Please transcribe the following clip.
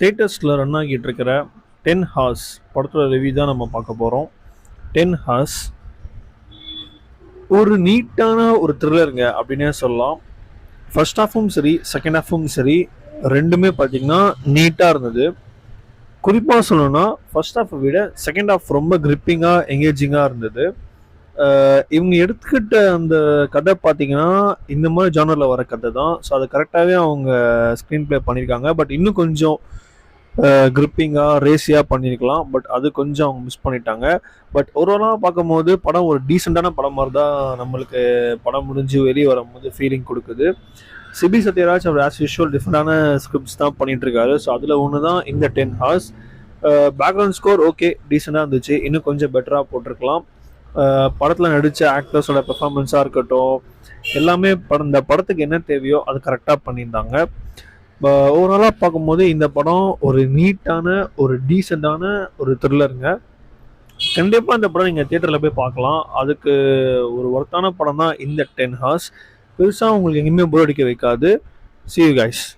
தேட்டர்ஸில் run ஆகிட்டு இருக்கிற 10 hours படத்தோட ரிவ்யூ தான் நம்ம பார்க்க போகிறோம். 10 ஹார்ஸ் ஒரு நீட்டான ஒரு த்ரில்லருங்க அப்படின்னே சொல்லலாம். ஃபர்ஸ்ட் ஹாஃபும் சரி செகண்ட் ஹாஃபும் சரி ரெண்டுமே பார்த்தீங்கன்னா நீட்டாக இருந்தது. குறிப்பாக சொல்லணும்னா ஃபர்ஸ்ட் ஹாஃபை விட செகண்ட் ஹாஃப் ரொம்ப கிரிப்பிங்காக எங்கேஜிங்காக இருந்தது. இவங்க எடுத்துக்கிட்ட அந்த கதை பார்த்தீங்கன்னா இந்த மாதிரி ஜானரில் வர கதை தான். ஸோ அதை கரெக்டாகவே அவங்க ஸ்க்ரீன் ப்ளே பண்ணியிருக்காங்க. பட் இன்னும் கொஞ்சம் கிரிப்பிங்காக ரேசியாக பண்ணியிருக்கலாம். பட் அது கொஞ்சம் அவங்க மிஸ் பண்ணிட்டாங்க. பட் ஓவராலாக பார்க்கும்போது படம் ஒரு டீசெண்டான படம் மாதிரி தான் நம்மளுக்கு படம் முடிஞ்சு வெளியே வரும்போது ஃபீலிங் கொடுக்குது. சிபி சத்யராஜ் அவர் ஆஸ் யூஷுவல் டிஃப்ரெண்டான ஸ்கிரிப்ட்ஸ் தான் பண்ணிட்டு இருக்காரு. ஸோ அதில் ஒன்று தான் இந்த 10 ஹார்ஸ். பேக்ரவுண்ட் ஸ்கோர் ஓகே டீசெண்டாக இருந்துச்சு, இன்னும் கொஞ்சம் பெட்டராக போட்டிருக்கலாம். படத்தில் நடித்த ஆக்டர்ஸோட பெர்ஃபார்மன்ஸாக இருக்கட்டும் எல்லாமே இந்த படத்துக்கு என்ன தேவையோ அது கரெக்டாக பண்ணியிருந்தாங்க. ஓவராலாக பார்க்கும்போது இந்த படம் ஒரு நீட்டான ஒரு டீசெண்டான ஒரு த்ரில்லருங்க. கண்டிப்பாக இந்த படம் நீங்கள் தியேட்டரில் போய் பார்க்கலாம். அதுக்கு ஒரு ஒர்த்தான படம் தான் இந்த 10 ஹார்ஸ். பெருசாக உங்களுக்கு எங்கேயுமே போர் அடிக்க வைக்காது. See you guys.